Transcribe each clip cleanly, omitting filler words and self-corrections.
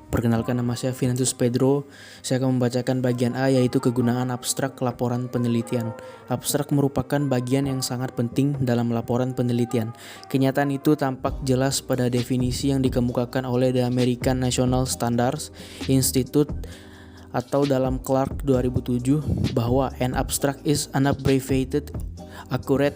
Perkenalkan, nama saya Vinicius Pedro. Saya akan membacakan bagian A, yaitu kegunaan abstrak laporan penelitian. Abstrak merupakan bagian yang sangat penting dalam laporan penelitian. Kenyataan itu tampak jelas pada definisi yang dikemukakan oleh The American National Standards Institute atau dalam Clark 2007 bahwa an abstract is an abbreviated, accurate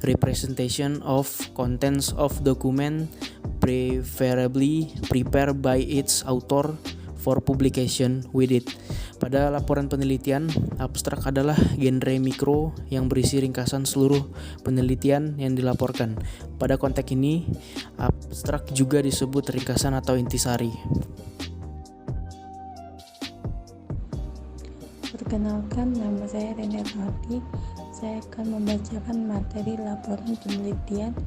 representation of contents of document preferably prepared by its author for publication with it. Pada laporan penelitian, abstrak adalah genre mikro yang berisi ringkasan seluruh penelitian yang dilaporkan. Pada konteks ini, abstrak juga disebut ringkasan atau intisari. Perkenalkan, nama saya Rene Rati. Saya akan membacakan materi laporan penelitian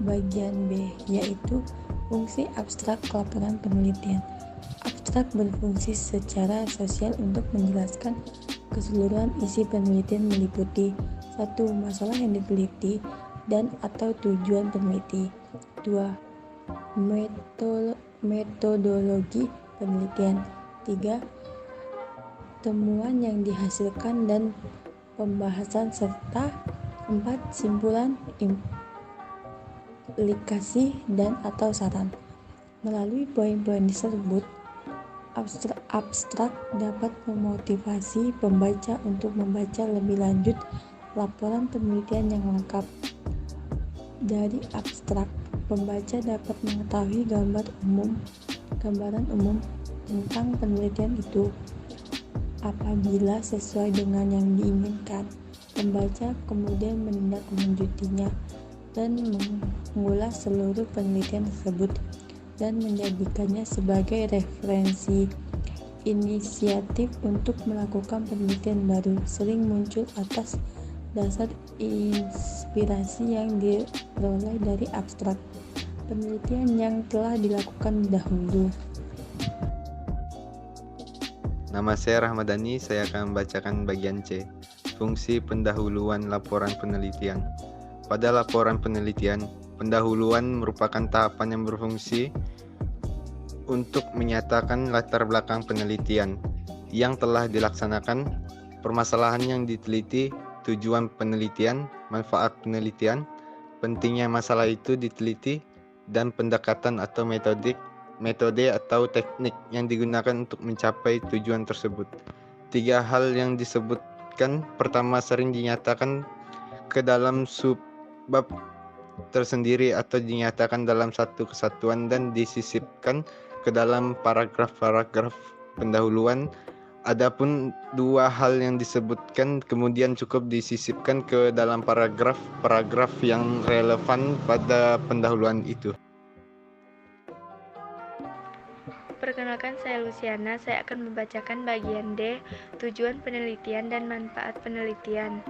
bagian B, yaitu fungsi abstrak laporan penelitian. Abstrak berfungsi secara sosial untuk menjelaskan keseluruhan isi penelitian meliputi 1. Masalah yang diteliti dan atau tujuan peneliti. 2. Metodologi penelitian. 3. Temuan yang dihasilkan dan pembahasan, serta 4. Simpulan, implikasi, dan atau saran. Melalui poin-poin tersebut, abstrak dapat memotivasi pembaca untuk membaca lebih lanjut laporan penelitian yang lengkap. Dari abstrak, pembaca dapat mengetahui gambaran umum tentang penelitian itu. Apabila sesuai dengan yang diinginkan, pembaca kemudian menindaklanjutinya dan mengulas seluruh penelitian tersebut dan menjadikannya sebagai referensi. Inisiatif untuk melakukan penelitian baru sering muncul atas dasar inspirasi yang diperoleh dari abstrak penelitian yang telah dilakukan dahulu. Nama saya Rahmadani, saya akan membacakan bagian C, fungsi pendahuluan laporan penelitian. Pada laporan penelitian, pendahuluan merupakan tahapan yang berfungsi untuk menyatakan latar belakang penelitian yang telah dilaksanakan, permasalahan yang diteliti, tujuan penelitian, manfaat penelitian, pentingnya masalah itu diteliti, dan pendekatan atau metode atau teknik yang digunakan untuk mencapai tujuan tersebut. 3 hal yang disebutkan pertama sering dinyatakan ke dalam subbab tersendiri atau dinyatakan dalam satu kesatuan dan disisipkan ke dalam paragraf-paragraf pendahuluan. Adapun 2 hal yang disebutkan kemudian cukup disisipkan ke dalam paragraf-paragraf yang relevan pada pendahuluan itu. Perkenalkan, saya Luciana. Saya akan membacakan bagian D, tujuan penelitian dan manfaat penelitian.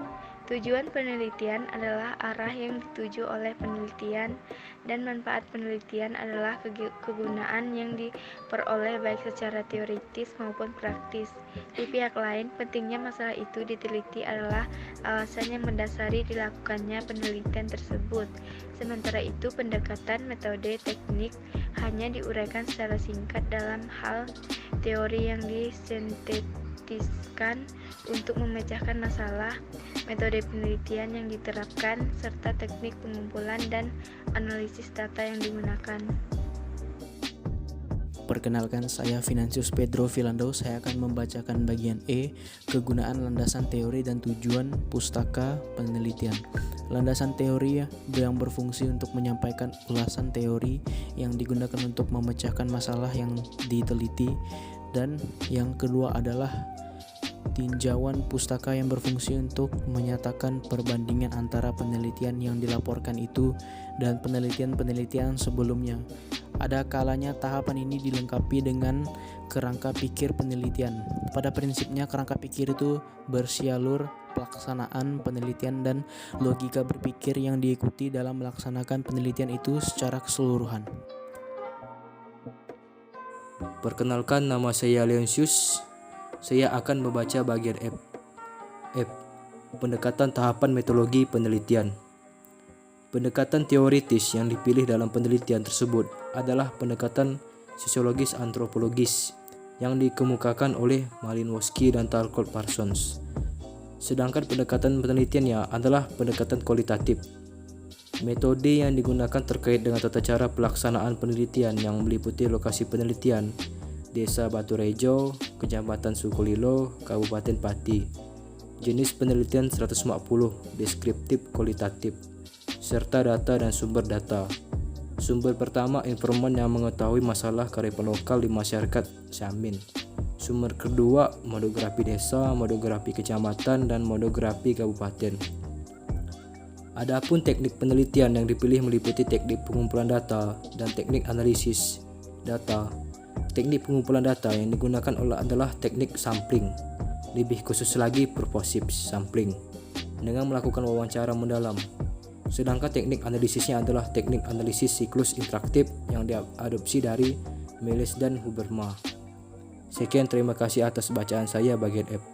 Tujuan penelitian adalah arah yang dituju oleh penelitian, dan manfaat penelitian adalah kegunaan yang diperoleh baik secara teoritis maupun praktis. Di pihak lain, pentingnya masalah itu diteliti adalah alasan yang mendasari dilakukannya penelitian tersebut. Sementara itu, pendekatan, metode, teknik hanya diuraikan secara singkat dalam hal teori yang disintetiskan untuk memecahkan masalah, metode penelitian yang diterapkan, serta teknik pengumpulan dan analisis data yang digunakan. Perkenalkan, saya Vinicius Pedro Vilando. Saya akan membacakan bagian E, kegunaan landasan teori dan tujuan pustaka penelitian. Landasan teori yang berfungsi untuk menyampaikan ulasan teori yang digunakan untuk memecahkan masalah yang diteliti, dan yang kedua adalah tinjauan pustaka yang berfungsi untuk menyatakan perbandingan antara penelitian yang dilaporkan itu dan penelitian-penelitian sebelumnya. Ada kalanya tahapan ini dilengkapi dengan kerangka pikir penelitian. Pada prinsipnya, kerangka pikir itu bersialur pelaksanaan penelitian dan logika berpikir yang diikuti dalam melaksanakan penelitian itu secara keseluruhan. Perkenalkan, nama saya Leonsius. Saya akan membaca bagian F. Pendekatan tahapan metodologi penelitian. Pendekatan teoritis yang dipilih dalam penelitian tersebut adalah pendekatan sosiologis antropologis yang dikemukakan oleh Malinowski dan Talcott Parsons. Sedangkan pendekatan penelitiannya adalah pendekatan kualitatif. Metode yang digunakan terkait dengan tata cara pelaksanaan penelitian yang meliputi lokasi penelitian, Desa Baturejo, Kecamatan Sukolilo, Kabupaten Pati. Jenis penelitian 140, deskriptif kualitatif, serta data dan sumber data. Sumber pertama, informan yang mengetahui masalah kearifan lokal di masyarakat Samin. Sumber kedua, monografi desa, monografi kecamatan, dan monografi kabupaten. Adapun teknik penelitian yang dipilih meliputi teknik pengumpulan data dan teknik analisis data. Teknik pengumpulan data yang digunakan adalah teknik sampling, lebih khusus lagi purposive sampling, dengan melakukan wawancara mendalam. Sedangkan teknik analisisnya adalah teknik analisis siklus interaktif yang diadopsi dari Miles dan Huberma. Sekian, terima kasih atas bacaan saya bagian F.